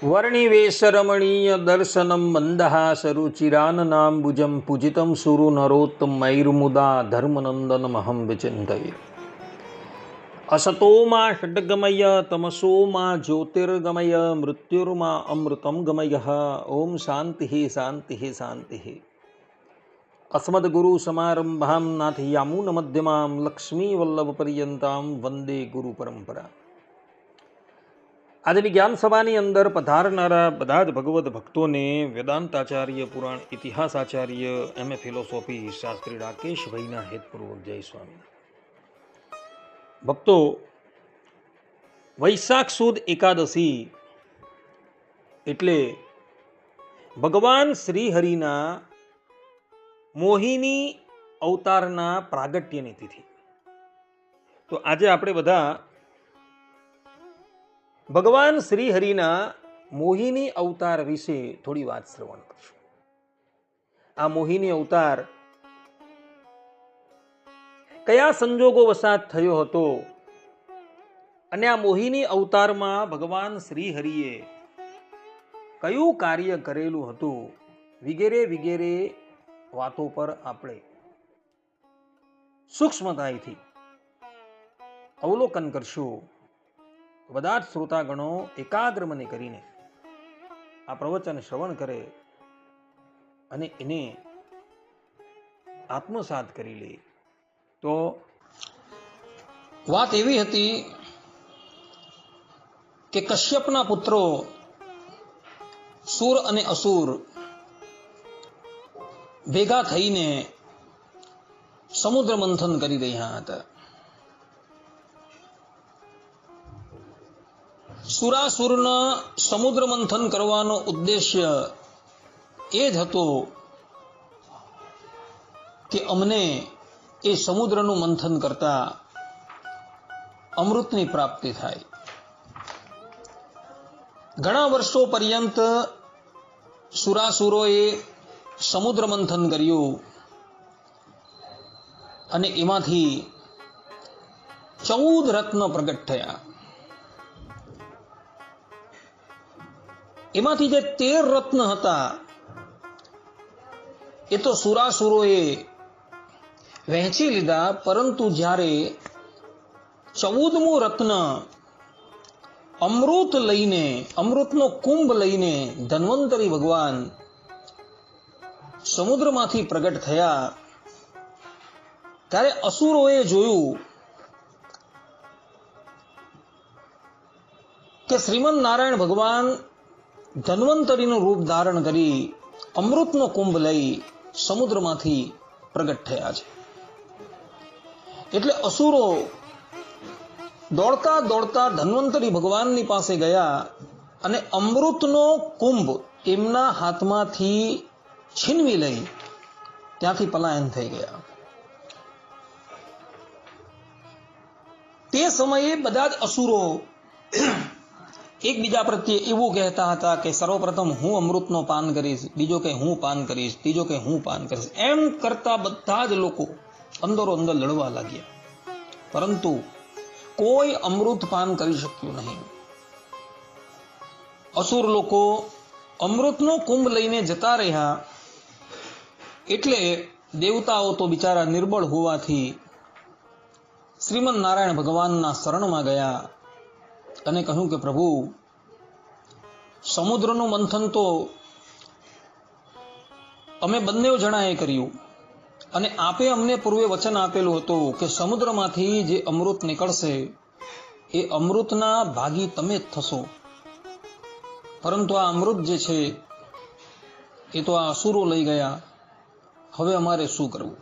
वर्णिवेशरमणीय दर्शनं मन्दहासरुचिराननाम्बुजं पूजितं सुरु नरोत्तमैर्मुदा धर्मनन्दनमहं विचिन्तये। असतो मा षड्गमय तमसो मा ज्योतिर्गमय मृत्युर्मा अमृतं गमयः। ओम शान्तिः शान्तिः शान्तिः। अस्मद्गुरुसमारम्भां नाथयामुनमध्यमां लक्ष्मीवल्लभपर्यन्तां वन्दे गुरुपरम्परा। आज विज्ञान सभाની અંદર પધારનારા બધા જ ભગવદ ભક્તોને વેદાંતાચાર્ય પુરાણ ઇતિહાસાચાર્ય એમએ ફિલોસોફી શાસ્ત્રી રાકેશભાઈના હેતપૂર્વક જય સ્વામી. ભક્તો, વૈશાખ સુદ એકાદશી એટલે ભગવાન શ્રીહરિના મોહિની અવતારના પ્રાગટ્યની તિથિ. તો આજે આપણે બધા ભગવાન શ્રીહરિના મોહિની અવતાર વિશે થોડી વાત શ્રવણ કરશું. આ મોહિની અવતાર કયા સંજોગો વસાત થયો હતો અને આ મોહિની અવતારમાં ભગવાન શ્રીહરિએ કયું કાર્ય કરેલું હતું વગેરે વગેરે વાતો પર આપણે સૂક્ષ્મતાથી અવલોકન કરશું. બધા જ શ્રોતાગણો એકાગ્ર મને કરીને આ પ્રવચન શ્રવણ કરે અને એને આત્મસાત કરી લે. તો વાત એવી હતી કે કશ્યપના પુત્રો સુર અને અસુર ભેગા થઈને સમુદ્ર મંથન કરી રહ્યા હતા. સુરાસુરના સમુદ્ર મંથન કરવાનો ઉદ્દેશ્ય એ જ હતો કે અમને એ સમુદ્રનું મંથન કરતા અમૃતની પ્રાપ્તિ થાય. ઘણા વર્ષો પર્યંત સુરાસુરોએ સમુદ્ર મંથન કર્યું અને એમાંથી 14 રત્ન પ્રગટ થયા. એમાંથી જે 13 રત્ન હતા એ તો સુરાસુરોએ વહેંચી લીધા, પરંતુ જ્યારે 14મું રત્ન અમૃત લઈને, અમૃતનો કુંભ લઈને ધન્વંતરી ભગવાન સમુદ્રમાંથી પ્રગટ થયા ત્યારે અસુરોએ જોયું કે શ્રીમદ નારાયણ ભગવાન ધન્વંતરીનું રૂપ ધારણ કરી અમૃતનો કુંભ લઈ સમુદ્રમાંથી પ્રગટ થયા છે. એટલે અસુરો દોડતા દોડતા ધન્વંતરી ભગવાનની પાસે ગયા અને અમૃતનો કુંભ એમના હાથમાંથી છીનવી લઈ ત્યાંથી પલાયન થઈ ગયા. તે સમયે બધા જ અસુરો એકબીજા પ્રત્યે એવું કહેતા હતા કે સર્વપ્રથમ હું અમૃતનો પાન કરીશ, બીજો કે હું પાન કરીશ, ત્રીજો કે હું પાન કરીશ. એમ કરતા બધા જ લોકો અંદરો અંદર લડવા લાગ્યા, પરંતુ કોઈ અમૃત પાન કરી શક્યું નહીં. અસુર લોકો અમૃતનો કુંભ લઈને જતા રહ્યા એટલે દેવતાઓ તો બિચારા નિર્બળ હોવાથી શ્રીમદ નારાયણ ભગવાનના શરણમાં ગયા અને કહ્યું કે પ્રભુ, સમુદ્રનું મંથન તો અમે બંને જણાએ કર્યું અને આપે અમને પૂર્વે વચન આપેલું હતું કે સમુદ્રમાંથી જે અમૃત નીકળશે એ અમૃતના ભાગી તમે જ થશો, પરંતુ આ અમૃત જે છે એ તો આ અસુરો લઈ ગયા, હવે અમારે શું કરવું?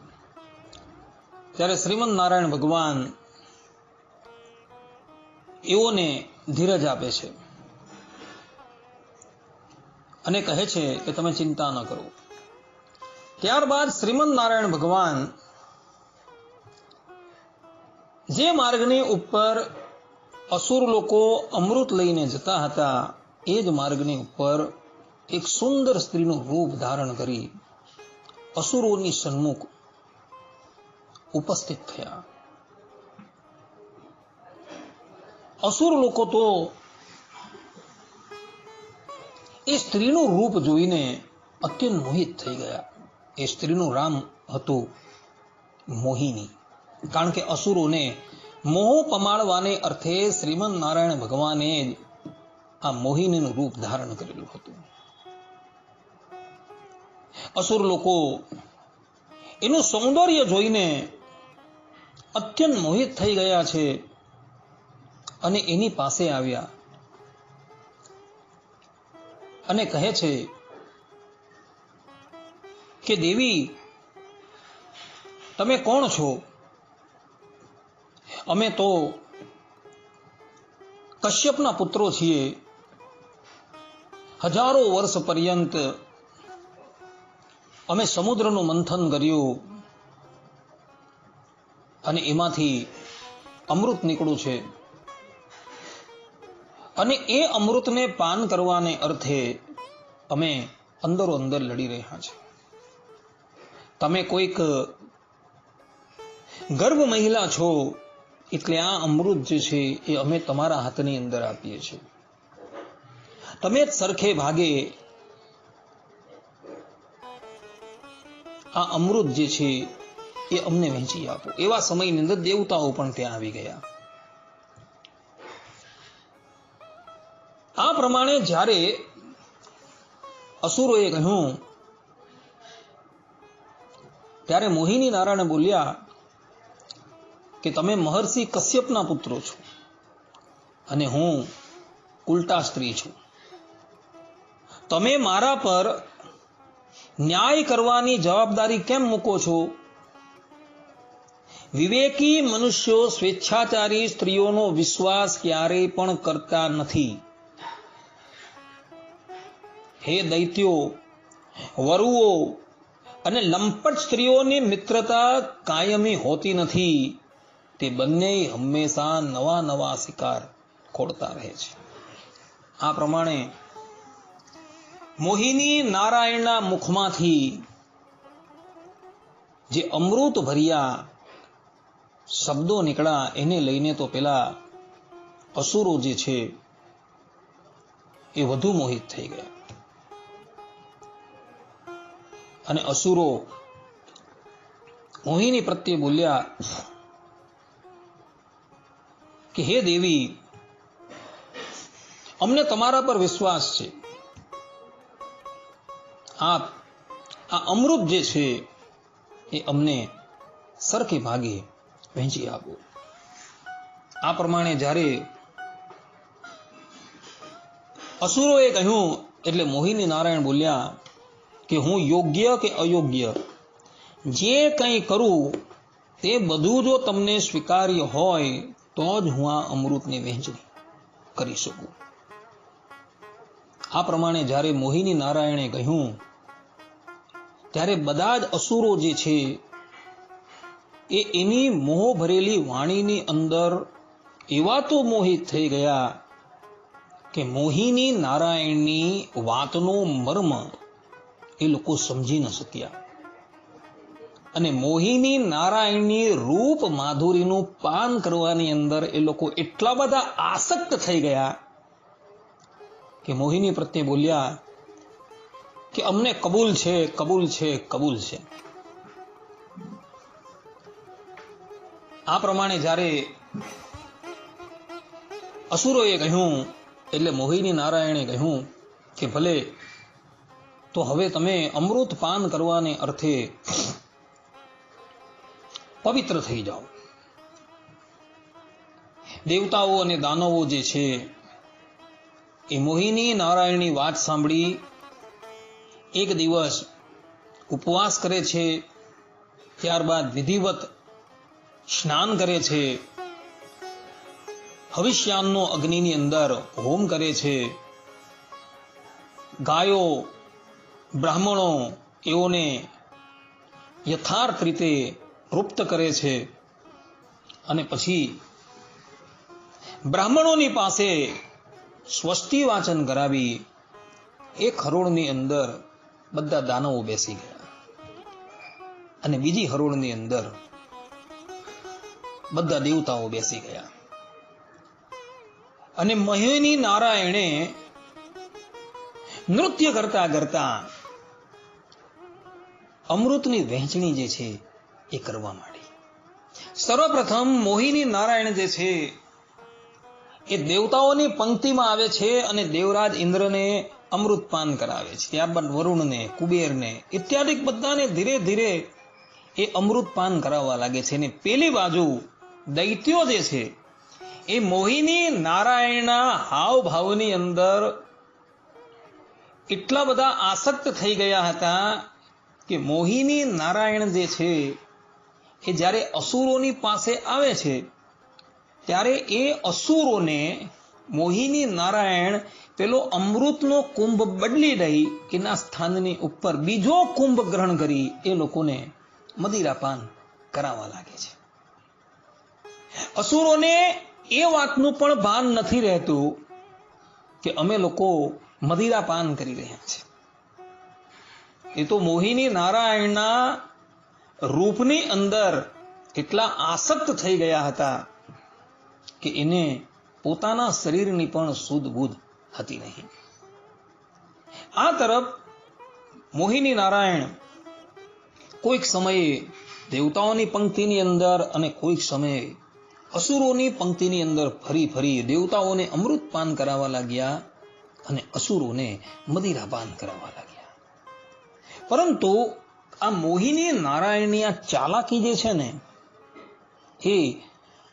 ત્યારે શ્રીમદ નારાયણ ભગવાન એઓને ધીરજ આપે છે અને કહે છે કે તમે ચિંતા ન કરો. ત્યારબાદ શ્રીમદ નારાયણ ભગવાન જે માર્ગની ઉપર અસુર લોકો અમૃત લઈને જતા હતા એ જ માર્ગની ઉપર એક સુંદર સ્ત્રીનું રૂપ ધારણ કરી અસુરોની સન્મુખ ઉપસ્થિત થયા. અસુર લોકો તો એ સ્ત્રીનું રૂપ જોઈને અત્યંત મોહિત થઈ ગયા. એ સ્ત્રીનું નામ હતું મોહિની. કારણ કે અસુરોને મોહ પમાડવાને અર્થે શ્રીમદ નારાયણ ભગવાને જ આ મોહિનીનું રૂપ ધારણ કરેલું હતું. અસુર લોકો એનું સૌંદર્ય જોઈને અત્યંત મોહિત થઈ ગયા છે અને એની પાસે આવ્યા અને કહે છે કે દેવી, તમે કોણ છો? અમે તો કશ્યપના પુત્રો છીએ. હજારો વર્ષ પર્યંત અમે સમુદ્રનું મંથન કર્યું અને એમાંથી અમૃત નીકળ્યું છે અને એ અમૃતને પાન કરવાને અર્થે અમે અંદરો અંદર લડી રહ્યા છીએ. તમે કોઈક ગર્ભ મહિલા છો એટલે આ અમૃત જે છે એ અમે તમારા હાથની અંદર આપીએ છીએ. તમે જ સરખે ભાગે આ અમૃત જે છે એ અમને વહેંચી આપો. એવા સમયની અંદર દેવતાઓ પણ ત્યાં આવી ગયા. આ પ્રમાણે જ્યારે અસુરોએ કહ્યું ત્યારે મોહિની નારાયણ બોલ્યા કે તમે મહર્ષિ કશ્યપના પુત્રો છો અને હું ઉલટા સ્ત્રી છું. તમે મારા પર ન્યાય કરવાની જવાબદારી કેમ મૂકો છો? વિવેકી મનુષ્યો સ્વેચ્છાચારી સ્ત્રીઓનો વિશ્વાસ ક્યારેય પણ કરતા નથી. હે દૈત્યો, વરુઓ અને લંપટ સ્ત્રીઓની મિત્રતા કાયમી હોતી નથી. તે બંને હંમેશા નવા નવા શિકાર ખોળતા રહે છે. આ પ્રમાણે મોહિની નારાયણના મુખમાંથી જે અમૃત ભર્યા શબ્દો નીકળ્યા એને લઈને તો પેલા અસુરો જે છે એ વધુ મોહિત થઈ ગયા અને અસુરો મોહિની પ્રત્યે બોલ્યા કે હે દેવી, અમને તમારા પર વિશ્વાસ છે. આપ આ અમૃત જે છે એ અમને સરખે ભાગે વહેંચી આપો. આ પ્રમાણે જ્યારે અસુરોએ કહ્યું એટલે મોહિની નારાયણ બોલ્યા કે હું યોગ્ય કે અયોગ્ય જે કંઈ કરું તે બધું જો તમને સ્વીકાર્ય હોય તો જ હું આ અમૃતની વહેંચણી કરી શકું. આ પ્રમાણે જ્યારે મોહિની નારાયણે કહ્યું ત્યારે બધા જ અસુરો જે છે એ એની મોહ ભરેલી વાણીની અંદર એવા તો મોહિત થઈ ગયા કે મોહિની નારાયણની વાતનો મર્મ એ લોકો સમજી ન શક્યા અને મોહિની નારાયણની રૂપ માધુરીનું પાન કરવાની અંદર એ લોકો એટલા બધા આસક્ત થઈ ગયા કે મોહિની પ્રત્યે બોલ્યા કે અમને કબૂલ છે, કબૂલ છે, કબૂલ છે. આ પ્રમાણે જ્યારે અસુરોએ કહ્યું એટલે મોહિની નારાયણે કહ્યું કે ભલે, તો હવે તમે અમૃત પાન કરવાને અર્થે પવિત્ર થઈ જાઓ. દેવતાઓ અને દાનવો જે છે એ મોહિની નારાયણની વાત સાંભળી એક દિવસ ઉપવાસ કરે છે, ત્યારબાદ વિધિવત સ્નાન કરે છે, હવિષ્યાનનો અગ્નિની અંદર હોમ કરે છે, ગાયો બ્રાહ્મણો એઓને યથાર્થ રીતે તૃપ્ત કરે છે અને પછી બ્રાહ્મણોની પાસે સ્વસ્તિ વાચન કરાવી એક હરોળની અંદર બધા દાનવો બેસી ગયા અને બીજી હરોળની અંદર બધા દેવતાઓ બેસી ગયા અને મોહિની નારાયણે નૃત્ય કરતા કરતા અમૃતની વહેંચણી જે છે એ કરવા માંડી. સર્વપ્રથમ મોહિની નારાયણ જે છે એ દેવતાઓની પંક્તિમાં આવે છે અને દેવરાજ ઇન્દ્રને અમૃતપાન કરાવે છે. ત્યારબાદ વરુણને, કુબેરને ઇત્યાદિ બધાને ધીરે ધીરે એ અમૃતપાન કરાવવા લાગે છે. અને પેલી બાજુ દૈત્યો જે છે એ મોહિની નારાયણના હાવભાવની અંદર એટલા બધા આસક્ત થઈ ગયા હતા કે મોહિની નારાયણ જે છે એ જ્યારે અસુરોની પાસે આવે છે ત્યારે એ અસુરોને મોહિની નારાયણ પેલો અમૃતનો કુંભ બદલી દઈ એના સ્થાનની ઉપર બીજો કુંભ ગ્રહણ કરી એ લોકોને મદિરાપાન કરાવવા લાગે છે. અસુરોને એ વાતનું પણ ભાન નથી રહેતું કે અમે લોકો મદિરાપાન કરી રહ્યા છે. એ તો મોહિની નારાયણના રૂપની અંદર એટલા આસક્ત થઈ ગયા હતા કે એને પોતાના શરીરની પણ સુધ બુધ હતી નહીં. આ તરફ મોહિની નારાયણ કોઈક સમયે દેવતાઓની પંક્તિની અંદર અને કોઈક સમયે અસુરોની પંક્તિની અંદર ફરી ફરી દેવતાઓને અમૃતપાન કરાવવા લાગ્યા અને અસુરોને મદિરાપાન કરાવવા લાગ્યા. પરંતુ આ મોહિની નારાયણની આ ચાલાકી જે છે ને એ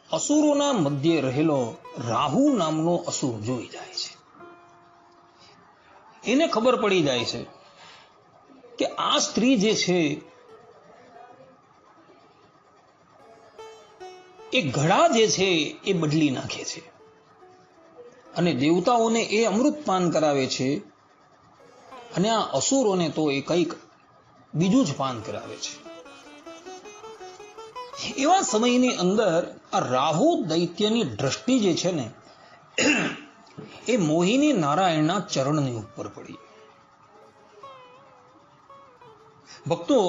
અસુરોના મધ્યે રહેલો રાહુ નામનો અસુર જોઈ જાય છે. એને ખબર પડી જાય છે કે આ સ્ત્રી જે છે એ ઘડા જે છે એ બદલી નાખે છે અને દેવતાઓને એ અમૃતપાન કરાવે છે અને આ અસુરોને તો એ કંઈક બીજું જ પાન કરાવે છે. એવા સમયની અંદર આ રાહુ દૈત્યની દ્રષ્ટિ જે છે ને એ મોહિની નારાયણના ચરણની ઉપર પડી. ભક્તો,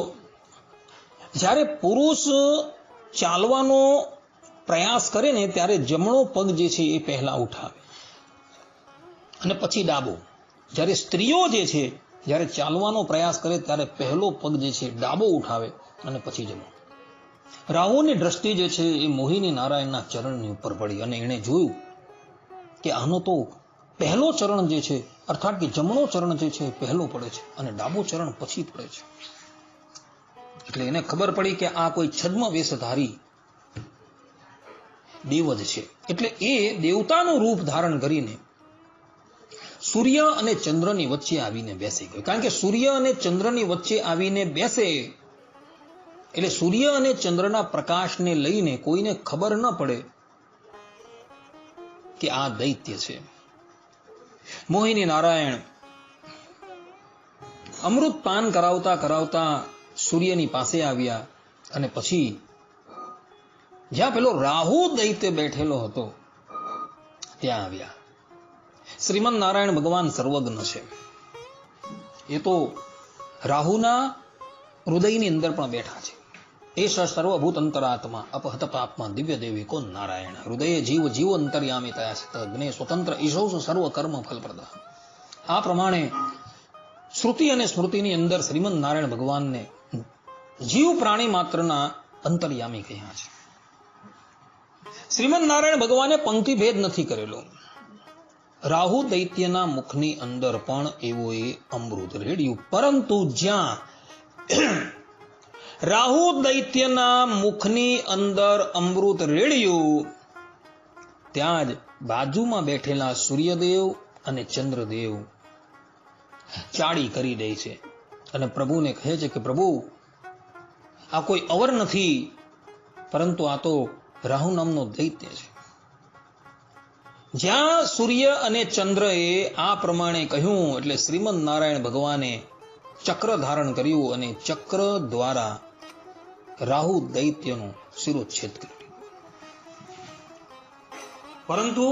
જ્યારે પુરુષ ચાલવાનો પ્રયાસ કરે ને ત્યારે જમણો પગ જે છે એ પહેલા ઉઠાવે અને પછી ડાબો. જ્યારે સ્ત્રીઓ જે છે જ્યારે ચાલવાનો પ્રયાસ કરે ત્યારે પહેલો પગ જે છે ડાબો ઉઠાવે અને પછી જમણો. રાહુની દ્રષ્ટિ જે છે એ મોહિની નારાયણના ચરણની ઉપર પડી અને એણે જોયું કે આનો તો પહેલો ચરણ જે છે અર્થાત કે જમણો ચરણ જે છે પહેલો પડે છે અને ડાબો ચરણ પછી પડે છે. એટલે એને ખબર પડી કે આ કોઈ છદ્મ વેશધારી દેવ જ છે. એટલે એ દેવતાનું રૂપ ધારણ કરીને સૂર્ય અને ચંદ્રની વચ્ચે આવીને બેસી ગયો. કારણ કે સૂર્ય અને ચંદ્રની વચ્ચે આવીને બેસે એટલે સૂર્ય અને ચંદ્રના પ્રકાશને લઈને કોઈને ખબર ન પડે કે આ દૈત્ય છે. મોહિની નારાયણ અમૃત પાન કરાવતા કરાવતા સૂર્યની પાસે આવ્યા અને પછી જ્યાં પેલો રાહુ દૈત્ય બેઠેલો હતો ત્યાં આવ્યા. શ્રીમન નારાયણ ભગવાન સર્વજ્ઞ છે. એ તો રાહુના હૃદયની અંદર પણ બેઠા છે. એશ સર્વભૂત અંતરાત્મા અપહત પાપમાં દિવ્ય દેવી કોણ નારાયણ હૃદય જીવ જીવ અંતર્યામી તયા છે જ્ઞે સ્વતંત્ર ઈશૌ સર્વ કર્મ ફલપ્રદ. આ પ્રમાણે શ્રુતિ અને સ્મૃતિની અંદર શ્રીમન નારાયણ ભગવાનને જીવ પ્રાણી માત્રના અંતર્યામી કહ્યા છે. શ્રીમન નારાયણ ભગવાને પંક્તિ ભેદ નથી કરેલો. રાહુ દૈત્યના મુખની અંદર પણ એવો એ અમૃત રેડ્યું, પરંતુ જ્યાં રાહુ દૈત્યના મુખની અંદર અમૃત રેડ્યું ત્યાં જ બાજુમાં બેઠેલા સૂર્યદેવ અને ચંદ્રદેવ ચાડી કરી દે છે અને પ્રભુને કહે છે કે પ્રભુ, આ કોઈ અવર નથી, પરંતુ આ તો રાહુ નામનો દૈત્ય છે. જ્યાં સૂર્ય અને ચંદ્રએ આ પ્રમાણે કહ્યું એટલે શ્રીમન નારાયણ ભગવાને ચક્ર ધારણ કર્યું અને ચક્ર દ્વારા રાહુ દૈત્યનો શિરોચ્છેદ કર્યો. પરંતુ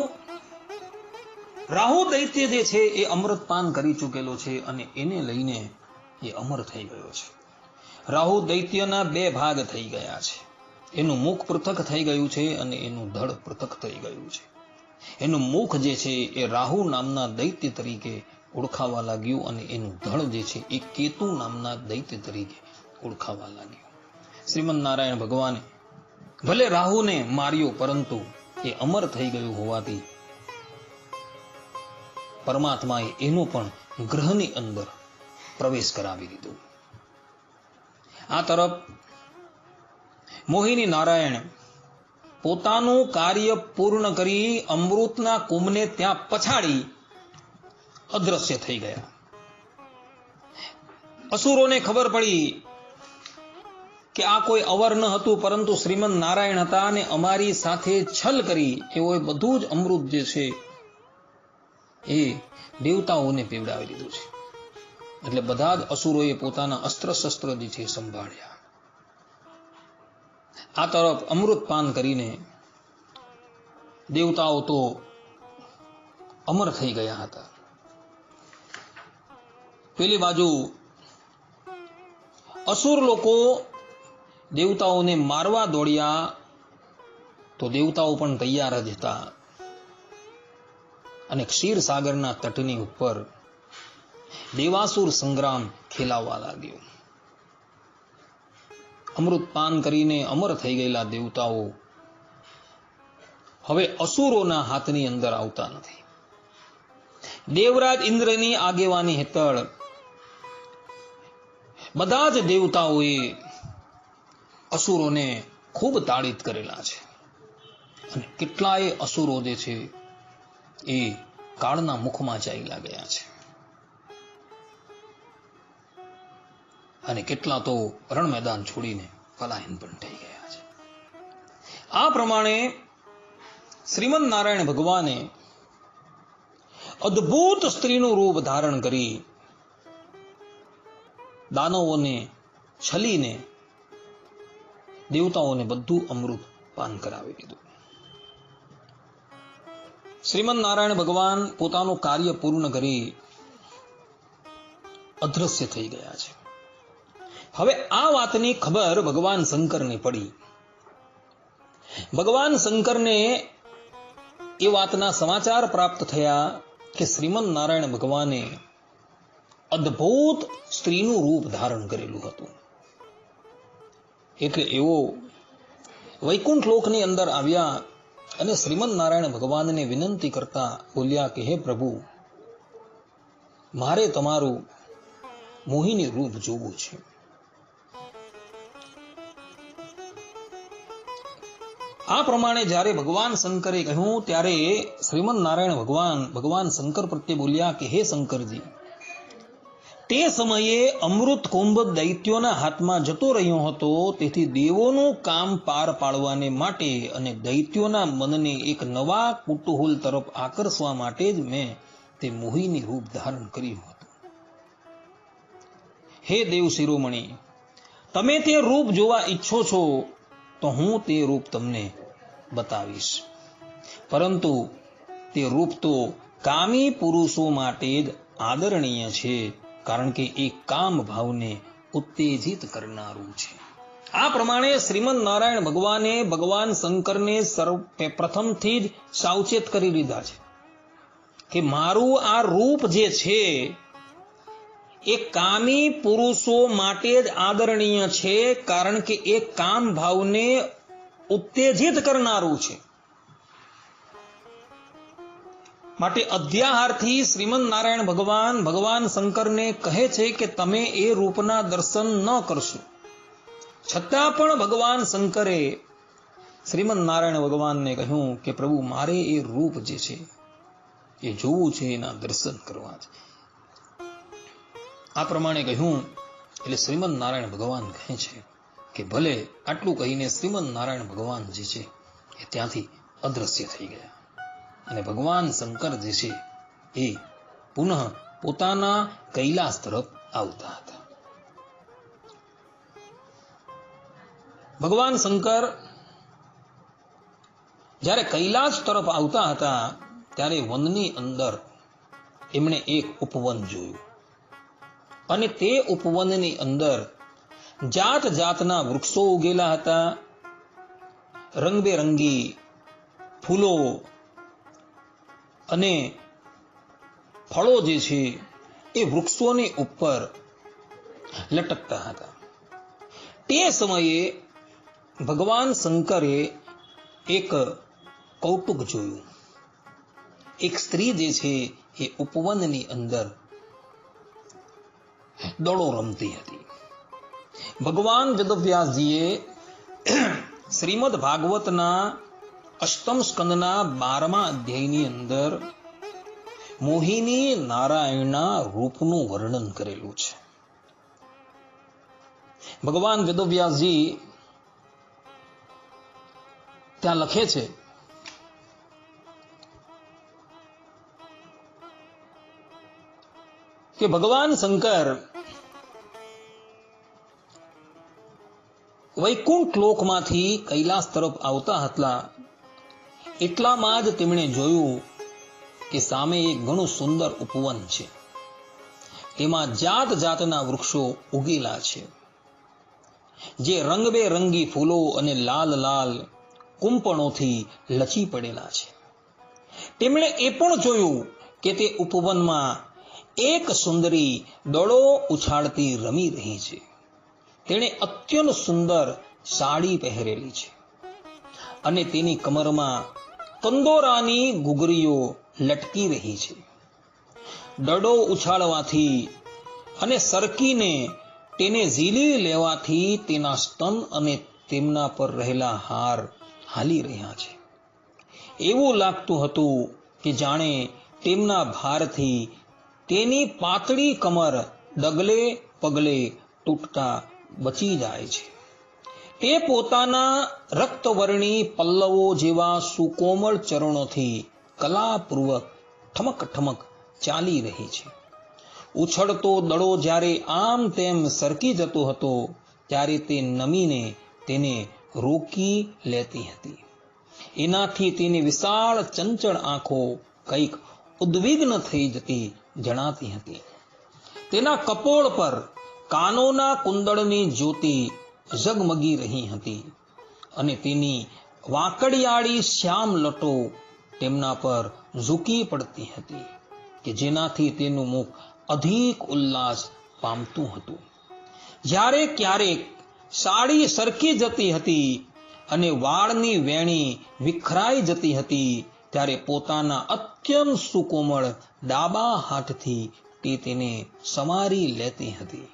રાહુ દૈત્ય જે છે એ અમૃતપાન કરી ચૂકેલો છે અને એને લઈને એ અમર થઈ ગયો છે. રાહુ દૈત્યના બે ભાગ થઈ ગયા છે. એનું મુખ પૃથક થઈ ગયું છે અને એનું ધડ પૃથક થઈ ગયું છે. એનું મુખ જે છે એ રાહુ નામના દૈત્ય તરીકે ઓળખાવા લાગ્યું અને એનું ધળ જે છે એ કેતુ નામના દૈત્ય તરીકે ઓળખાવા લાગ્યું. શ્રીમદ નારાયણ ભગવાને ભલે રાહુને માર્યો, પરંતુ એ અમર થઈ ગયું હોવાથી પરમાત્માએ એનો પણ ગ્રહની અંદર પ્રવેશ કરાવી દીધો. આ તરફ મોહિની નારાયણ પોતાનું કાર્ય પૂર્ણ કરી અમૃતના કુંભને ત્યાં પછાડી અદ્રશ્ય થઈ ગયા. અસુરોને ખબર પડી કે આ કોઈ અવર ન હતું, પરંતુ શ્રીમદ નારાયણ હતા અને અમારી સાથે છલ કરી એઓએ બધું જ અમૃત જે છે એ દેવતાઓને પીવડાવી દીધું છે. એટલે બધા જ અસુરોએ પોતાના અસ્ત્ર શસ્ત્ર જે છે સંભાળ્યા. આ તરફ અમૃત પાન કરીને દેવતાઓ તો અમર થઈ ગયા હતા. પેલી બાજુ અસુર લોકો દેવતાઓને મારવા દોડ્યા તો દેવતાઓ પણ તૈયાર જ હતા અને ક્ષીરસાગરના તટની ઉપર દેવાસુર સંગ્રામ ખેલાવવા લાગ્યો. અમૃત પાન કરીને અમર થઈ ગયેલા દેવતાઓ હવે અસુરોના હાથની અંદર આવતા નથી. દેવરાજ ઇન્દ્રની આગેવાની હેઠળ બધા જ દેવતાઓએ અસુરોને ખૂબ તાડીત કરેલા છે અને કેટલાય અસુરો જે છે એ કાળના મુખમાં ચાલ્યા ગયા છે અને કેટલા તો રણ મેદાન છોડીને પલાયન પણ થઈ ગયા છે. આ પ્રમાણે શ્રીમદ નારાયણ ભગવાને અદ્ભુત સ્ત્રીનું રૂપ ધારણ કરી દાનવોને છલીને દેવતાઓને બધું અમૃત પાન કરાવી દીધું. શ્રીમદ નારાયણ ભગવાન પોતાનું કાર્ય પૂર્ણ કરી અદ્રશ્ય થઈ ગયા છે. હવે આ વાતની ખબર ભગવાન શંકરને પડી. ભગવાન શંકરને એ વાતના સમાચાર પ્રાપ્ત થયા કે શ્રીમદ નારાયણ ભગવાને અદ્ભુત સ્ત્રીનું રૂપ ધારણ કરેલું હતું. એટલે એવો વૈકુંઠ લોકની અંદર આવ્યા અને શ્રીમદ નારાયણ ભગવાનને વિનંતી કરતા બોલ્યા કે હે પ્રભુ, મારે તમારું મોહિની રૂપ જોવું છે. આ પ્રમાણે જ્યારે ભગવાન શંકરે કહ્યું ત્યારે શ્રીમદ નારાયણ ભગવાન શંકર પ્રત્યે બોલ્યા કે હે શંકરજી, તે સમયે અમૃત કુંભ દૈત્યોના હાથમાં જતો રહ્યો હતો, તેથી દેવોનું કામ પાર પાડવાને માટે અને દૈત્યોના મનને એક નવા કુતૂહલ તરફ આકર્ષવા માટે જ મેં તે મોહિની રૂપ ધારણ કર્યું હતું. હે દેવ શિરોમણી, તમે તે રૂપ જોવા ઈચ્છો છો તો હું તે રૂપ તમને બતાવીશ, પરંતુ તે રૂપ તો કામી પુરુષો માટે જ આદરણીય છે, કારણ કે એ કામ ભાવને ઉત્તેજિત કરનારું છે. આ પ્રમાણે શ્રીમદ નારાયણ ભગવાને ભગવાન શંકરને પ્રથમથી જ સાવચેત કરી દીધા છે કે મારું આ રૂપ જે છે એ કામી પુરુષો માટે જ આદરણીય છે, કારણ કે એ કામ ભાવને ઉત્તેજિત કરનારું છે. માટે અધ્યાહારથી શ્રીમદ નારાયણ ભગવાન શંકરને કહે છે કે તમે એ રૂપના દર્શન ન કરશો. છતાં પણ ભગવાન શંકરે શ્રીમદ નારાયણ ભગવાનને કહ્યું કે પ્રભુ, મારે એ રૂપ જે છે એ જોવું છે, એના દર્શન કરવા છે. આ પ્રમાણે કહ્યું એટલે શ્રીમદ નારાયણ ભગવાન કહે છે કે ભલે. આટલું કહીને શ્રીમદ નારાયણ ભગવાન જે છે એ ત્યાંથી અદ્રશ્ય થઈ ગયા અને ભગવાન શંકર જે છે એ પુનઃ પોતાના કૈલાસ તરફ આવતા હતા. ભગવાન શંકર જ્યારે કૈલાસ તરફ આવતા હતા ત્યારે વનની અંદર એમણે એક ઉપવન જોયું અને તે ઉપવનની અંદર જાત જાતના વૃક્ષો ઉગેલા હતા, રંગબેરંગી ફૂલો અને ફળો જે છે એ વૃક્ષોની ઉપર લટકતા હતા. તે સમયે ભગવાન શંકરે એક કૌતુક જોયું. એક સ્ત્રી જે છે એ ઉપવનની અંદર દડો રમતી હતી. ભગવાન વેદવ્યાસજીએ શ્રીમદ ભાગવતના અષ્ટમ સ્કંદના 12મા અધ્યાયની અંદર મોહિની નારાયણના રૂપનું વર્ણન કરેલું છે. ભગવાન વેદવ્યાસજી ત્યાં લખે છે કે ભગવાન શંકર વૈકુંઠ લોકમાંથી કૈલાસ તરફ આવતા હતા. એટલામાં જ તેમણે જોયું કે સામે એક ઘણું સુંદર ઉપવન છે. તેમાં જાત જાતના વૃક્ષો ઉગેલા છે, જે રંગબેરંગી ફૂલો અને લાલ લાલ કુંપણોથી લચી પડેલા છે. તેમણે એ પણ જોયું કે તે ઉપવનમાં એક સુંદરી દડો ઉછાળતી રમી રહી છે. તેણે અત્યંત સુંદર સાડી પહેરેલી છે અને તેની કમરમાં કંદોરાની ગુગરીઓ લટકી રહી છે. દડો ઉછાળવાથી અને સરકીને તેને ઝીલી લેવાથી તેના સ્તન અને તેમના પર રહેલા હાર હાલી રહ્યા છે. એવું લાગતું હતું કે જાણે તેમના ભારથી તેની પાતળી કમર ડગલે પગલે તૂટતા બચી જાય છે. તે પોતાના રક્તવર્ણી પલ્લવો જેવા સુકોમળ ચરણોથી કલાપૂર્વક ઠમક ઠમક ચાલી રહી છે. ઉછળતો દડો જ્યારે આમ તેમ સરકી જતો હતો ત્યારે તે નમીને તેને રોકી લેતી હતી. એનાથી તેની વિશાળ ચંચળ આંખો કંઈક ઉદ્વિગ્ન થઈ જતી જણાતી હતી. તેના કપોળ પર કાનોના કુંડળની જ્યોતિ ઝગમગી રહી હતી અને તેની વાંકડિયાળી શ્યામ લટો તેમના પર ઝૂકી પડતી હતી કે જેનાથી તેનું મુખ અધિક ઉલ્લાસ પામતું હતું. જ્યારે ક્યારેક સાડી સરકી જતી હતી અને વાળની વેણી વિખરાઈ જતી હતી ત્યારે પોતાના અત્યંત સુકોમળ ડાબા હાથથી તે તેને સમારી લેતી હતી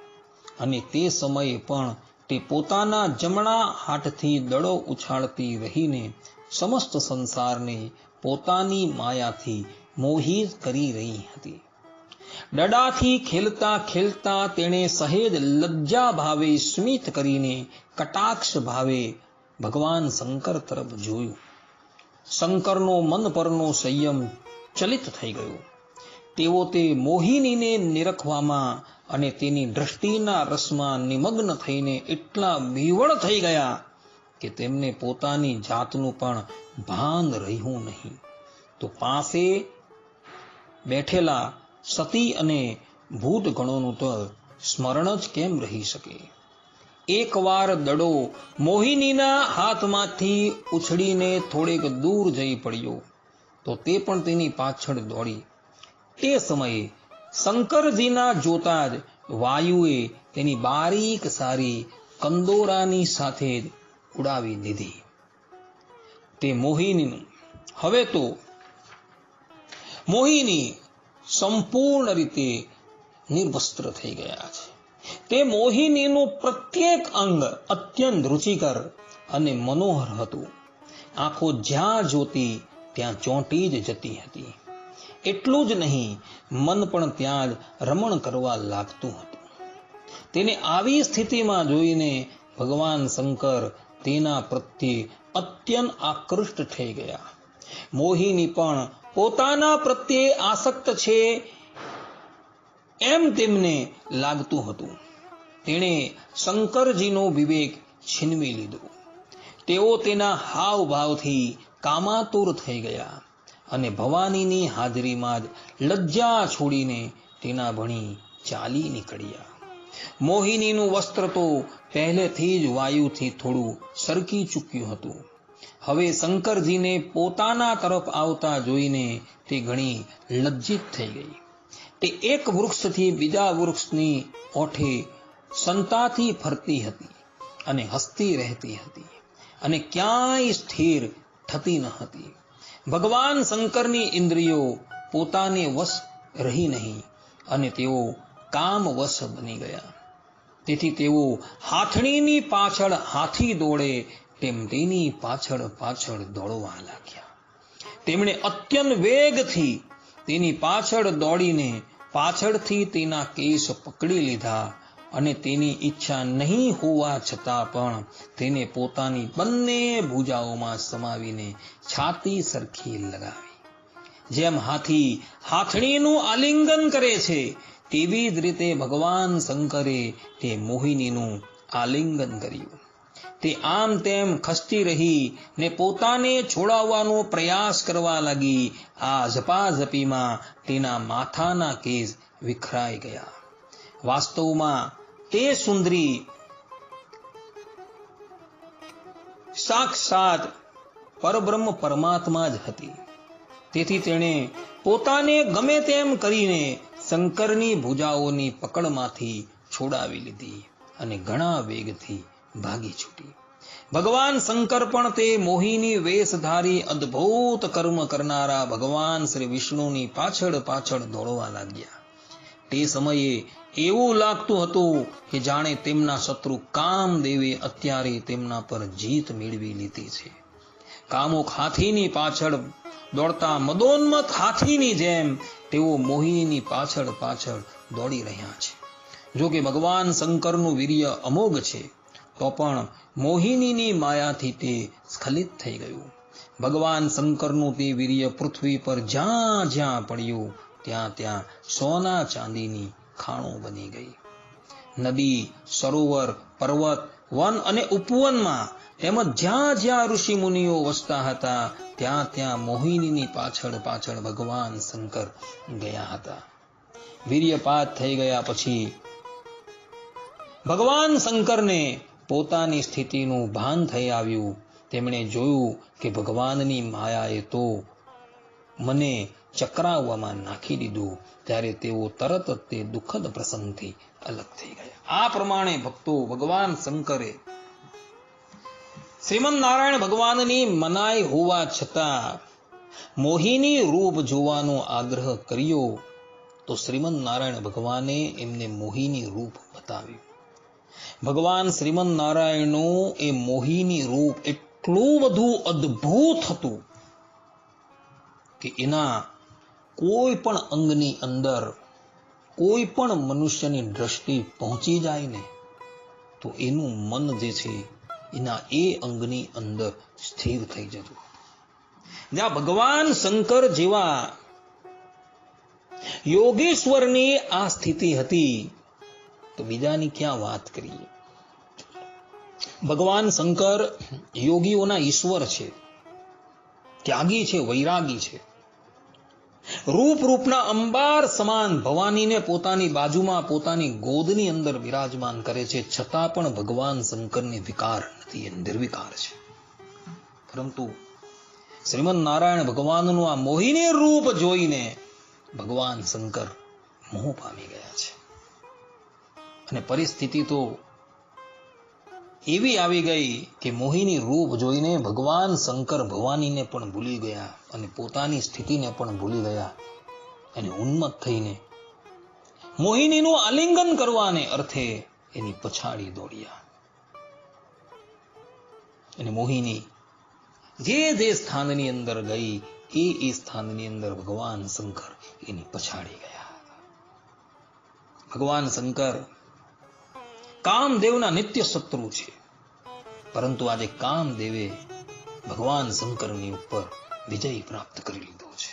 અને તે સમયે પણ તે પોતાના જમણા હાથથી દડો ઉછાળતી રહીને સમસ્ત સંસારને પોતાની માયાથી મોહિત કરી રહી હતી. દડાથી ખેલતા ખેલતા તેણે સહેજ લજ્જા ભાવે સ્મિત કરીને કટાક્ષ ભાવે ભગવાન શંકર તરફ જોયું. શંકરનો મન પરનો સંયમ ચલિત થઈ ગયો. તેઓ તે મોહિનીને નિરખવામાં અને તેની દ્રષ્ટિના રસમાં નિમગ્ન થઈને એટલા વિવળ થઈ ગયા કે તેમને પોતાની જાતનું પણ ભાન રહ્યું નહીં. તો પાસે બેઠેલા સતી અને ભૂતગણોનું તો સ્મરણ જ કેમ રહી શકે. એકવાર દડો મોહિનીના હાથમાંથી ઉછળીને થોડેક દૂર જઈ પડ્યો તો તે પણ તેની પાછળ દોડી. તે સમયે શંકરજીના જોતા જ વાયુએ તેની બારીક સારી કંદોરાની સાથે જ ઉડાવી દીધી. તે મોહિનીનું હવે તો મોહિની સંપૂર્ણ રીતે નિર્વસ્ત્ર થઈ ગયા છે. તે મોહિનીનું પ્રત્યેક અંગ અત્યંત રુચિકર અને મનોહર હતું. આંખો જ્યાં જોતી ત્યાં ચોંટી જ જતી હતી. એટલું જ નહીં, મન પણ ત્યાં જ રમણ કરવા લાગતું હતું. તેને આવી સ્થિતિમાં જોઈને ભગવાન શંકર તેના પ્રત્યે અત્યંત આકૃષ્ટ થઈ ગયા. મોહિની પણ પોતાના પ્રત્યે આસક્ત છે એમ તેમને લાગતું હતું. તેણે શંકરજીનો વિવેક છીનવી લીધો. તેઓ તેના હાવભાવથી કામાતુર થઈ ગયા અને ભવાનીની હાજરીમાં જ લજ્જા છોડીને તેના ભણી ચાલી નીકળ્યા. મોહિનીનું વસ્ત્ર તો પહેલેથી જ વાયુથી થોડું સરકી ચૂક્યું હતું. હવે શંકરજીને પોતાના તરફ આવતા જોઈને તે ઘણી લજ્જિત થઈ ગઈ. તે એક વૃક્ષથી બીજા વૃક્ષની ઓઠે સંતાથી ફરતી હતી અને હસતી રહેતી હતી અને ક્યાંય સ્થિર થતી ન હતી. ભગવાન શંકરની ઇન્દ્રિયો પોતાને વશ રહી નહીં અને તેઓ કામ વશ બની ગયા. તેથી તેઓ હાથણીની પાછળ હાથી દોડે તેમ તેની પાછળ પાછળ દોડવા લાગ્યા. તેમણે અત્યંત વેગથી તેની પાછળ દોડીને પાછળથી તેના કેસ પકડી લીધા અને તેની ઈચ્છા નહીં હોવા છતાં પણ તેને પોતાની બંને ભુજાઓમાં સમાવીને છાતી સરખી લગાવી. જેમ હાથી હાથણીનું આલિંગન કરે છે તેવી જ રીતે ભગવાન શંકરે તે મોહિનીનું આલિંગન કર્યું. તે આમ તેમ ખસતી રહી ને પોતાને છોડાવવાનો પ્રયાસ કરવા લાગી. આ ઝપાઝપીમાં તેના માથાના કેસ વિખરાઈ ગયા. વાસ્તવમાં તે સુંદરી સાક્ષાત પરબ્રહ્મ પરમાત્મા જ હતી. તેથી તેણે પોતાને ગમે તેમ કરીને શંકરની ભુજાઓની પકડમાંથી છોડાવી લીધી અને ઘણા વેગથી ભાગી છૂટી. ભગવાન શંકર પણ તે મોહિની વેશધારી અદ્ભુત કર્મ કરનારા ભગવાન શ્રી વિષ્ણુની પાછળ પાછળ દોડવા લાગ્યા. તે સમયે એવું લાગતું હતું કે જાણે તેમના શત્રુ કામદેવે અત્યારે તેમના પર જીત મેળવી લીધી છે. કામુક હાથીની પાછળ દોડતા મદોન્મત હાથીની જેમ તેઓ મોહિનીની પાછળ પાછળ દોડી રહ્યા છે. જો કે ભગવાન શંકરનું વીર્ય અમોઘ છે તો પણ મોહિનીની માયાથી તે સ્ખલિત થઈ ગયું. ભગવાન શંકરનું તે વીર્ય પૃથ્વી પર જ્યાં જ્યાં પડ્યું ત્યાં ત્યાં સોના ચાંદીની ખાણો બની ગઈ. નદી, સરોવર, પર્વત, વન અને ઉપવનમાં તેમજ જ્યાં જ્યાં ઋષિ મુનિઓ વસતા હતા ત્યાં ત્યાં મોહિનીની પાછળ પાછળ ભગવાન શંકર ગયા હતા. વીર્યપાત થઈ ગયા પછી ભગવાન શંકરને પોતાની સ્થિતિનું ભાન થઈ આવ્યું. તેમણે જોયું કે ભગવાનની માયાએ તો મને ચક્રાવવામાં નાખી દીધું. ત્યારે તેઓ તરત જ તે દુઃખદ પ્રસંગથી અલગ થઈ ગયા. આ પ્રમાણે ભક્તો ભગવાન શંકરે શ્રીમદ નારાયણ ભગવાનની મનાઈ હોવા છતાં મોહિની રૂપ જોવાનો આગ્રહ કર્યો તો શ્રીમદ નારાયણ ભગવાને એમને મોહિની રૂપ બતાવ્યું. ભગવાન શ્રીમદ નારાયણનું એ મોહિની રૂપ એટલું બધું અદ્ભુત હતું કે એના કોઈ પણ અંગની અંદર કોઈ પણ મનુષ્યની દ્રષ્ટિ પહોંચી જાય ને તો એનું મન જે છે એના એ અંગની અંદર સ્થિર થઈ જતું. જ્યાં ભગવાન શંકર જેવા યોગેશ્વરની આ સ્થિતિ હતી તો બીજાની ક્યાં વાત કરીએ. ભગવાન શંકર યોગીઓના ઈશ્વર છે, ત્યાગી છે, વૈરાગી છે. રૂપના અંબાર સમાન ભવાનીને પોતાની બાજુમાં પોતાની ગોદની અંદર બિરાજમાન કરે છે, છતાં પણ ભગવાન શંકરને વિકાર નથી, એ નિર્વિકાર છે. પરંતુ શ્રીમદ નારાયણ ભગવાનનું આ મોહિની રૂપ જોઈને ભગવાન શંકર મોહ પામી ગયા છે. અને પરિસ્થિતિ તો એવી આવી ગઈ કે મોહિની રૂપ જોઈને ભગવાન શંકર ભવાનીને પણ ભૂલી ગયા અને પોતાની સ્થિતિને પણ ભૂલી ગયા અને ઉન્મત્ત થઈને મોહિનીનું આલિંગન કરવાને અર્થે એની પછાડી દોડ્યા. અને મોહિની જે સ્થાનની અંદર ગઈ એ સ્થાનની અંદર ભગવાન શંકર એની પછાડી ગયા. ભગવાન શંકર કામદેવના નિત્ય શત્રુ છે, પરંતુ આજે કામદેવે ભગવાન શંકરની ઉપર વિજય પ્રાપ્ત કરી લીધો છે.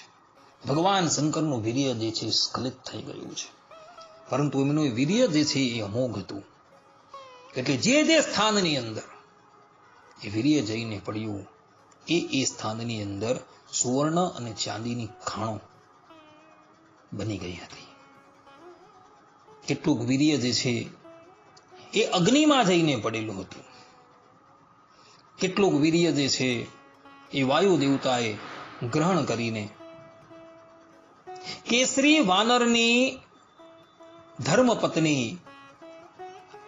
ભગવાન શંકરનું વીર્ય જે છે સ્ખલિત થઈ ગયું છે, પરંતુ એમનું વીર્ય જે છે એ અમોઘ હતું. એટલે જે સ્થાનની અંદર એ વીર્ય જઈને પડ્યું એ સ્થાનની અંદર સુવર્ણ અને ચાંદીની ખાણો બની ગઈ હતી. કેટલુંક વીર્ય જે છે એ અગ્નિમાં જઈને પડેલું હતું. કેટલુંક વીર્ય જે છે એ વાયુ દેવતાએ ગ્રહણ કરીને કેસરી વાનરની ધર્મપત્ની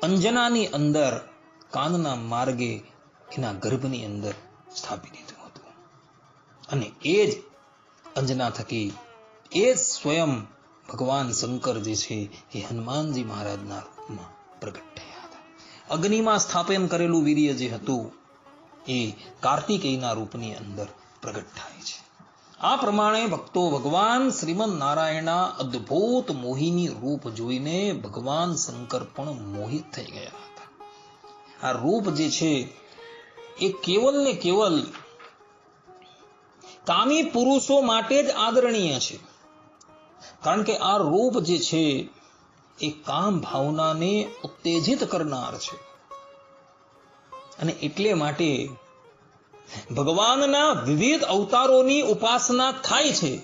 અંજનાની અંદર કાનના માર્ગે એના ગર્ભની અંદર સ્થાપી દીધું હતું. અને એ જ અંજના થકી એ જ સ્વયં ભગવાન શંકર જે છે એ હનુમાનજી મહારાજના રૂપમાં પ્રગટ થયા હતા. અગ્નિમાં સ્થાપન કરેલું વીર્ય જે હતું એ કાર્તિકેયના રૂપની અંદર પ્રગટ થાય છે. આ પ્રમાણે ભક્તો ભગવાન શ્રીમદ નારાયણના અદ્ભુત મોહિની રૂપ જોઈને ભગવાન શંકર પણ મોહિત થઈ ગયા હતા. આ રૂપ જે છે એ કેવલ ને કેવલ કામી પુરુષો માટે જ આદરણીય છે. કારણ કે આ રૂપ જે છે એ કામ ભાવનાને ઉત્તેજિત કરનાર છે. અને એટલે માટે ભગવાનના વિવિધ અવતારોની ઉપાસના થાય છે,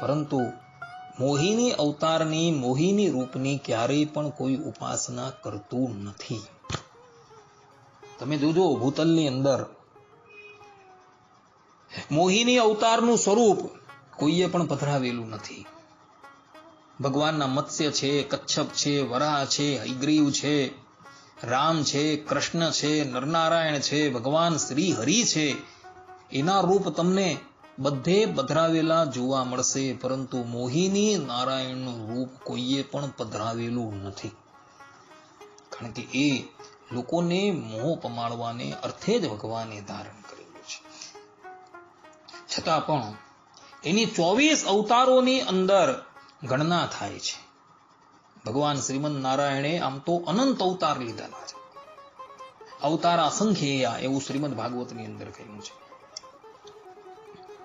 પરંતુ મોહિની અવતારની મોહિની રૂપની ક્યારેય પણ કોઈ ઉપાસના કરતું નથી. તમે જોજો ભૂતલની અંદર મોહિની અવતારનું સ્વરૂપ કોઈએ પણ પધરાવેલું નથી. ભગવાનના મત્સ્ય છે, કચ્છપ છે, વરાહ છે, હયગ્રીવ છે, રામ છે, કૃષ્ણ છે, નરનારાયણ છે, ભગવાન શ્રી હરિ છે, એના રૂપ તમને બધે પધરાવેલા જોવા મળશે, પરંતુ મોહિની નારાયણનું રૂપ કોઈએ પણ પધરાવેલું નથી. કારણ કે એ લોકોને મોહ પમાડવાને અર્થે જ ભગવાને ધારણ કરેલું છે. છતાં પણ એની 24 અવતારોની અંદર ગણના થાય છે. ભગવાન શ્રીમદ નારાયણે આમ તો અનંત અવતાર લીધેલા છે. અવતાર અસંખ્ય એવું શ્રીમદ ભાગવતની અંદર કહ્યું છે.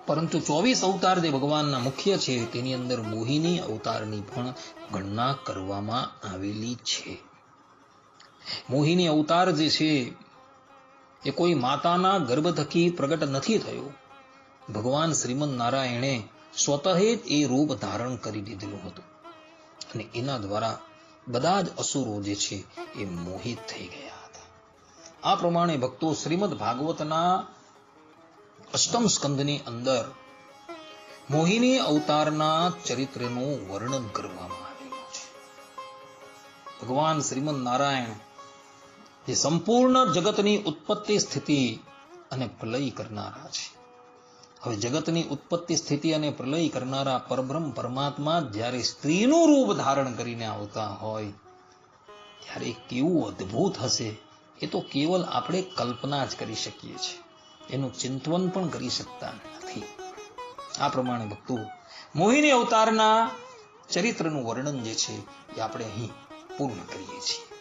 પરંતુ 24 અવતાર જે ભગવાનના મુખ્ય છે તેની અંદર મોહિની અવતારની પણ ગણના કરવામાં આવેલી છે. મોહિની અવતાર જે છે એ કોઈ માતાના ગર્ભ થકી પ્રગટ નથી થયો. ભગવાન શ્રીમદ નારાયણે સ્વતઃ જ એ રૂપ ધારણ કરી દીધેલું હતું. અને એના દ્વારા બધા જ અસુરો જે છે એ મોહિત થઈ ગયા હતા. આ પ્રમાણે ભક્તો શ્રીમદ ભાગવતના અષ્ટમ સ્કંદની અંદર મોહિની અવતારના ચરિત્રનું વર્ણન કરવામાં આવેલું છે. ભગવાન શ્રીમદ નારાયણ જે સંપૂર્ણ જગતની ઉત્પત્તિ, સ્થિતિ અને પ્રલય કરનારા છે. હવે જગતની ઉત્પત્તિ, સ્થિતિ અને પ્રલય કરનારા પરબ્રહ્મ પરમાત્મા જ્યારે સ્ત્રીનું રૂપ ધારણ કરીને આવતા હોય ત્યારે કેવું અદ્ભુત હશે એ તો કેવલ આપણે કલ્પના જ કરી શકીએ છીએ. એનું ચિંતન પણ કરી શકતા નથી. આ પ્રમાણે ભક્તો મોહિની અવતારના ચરિત્રનું વર્ણન જે છે એ આપણે અહીં પૂર્ણ કરીએ છીએ.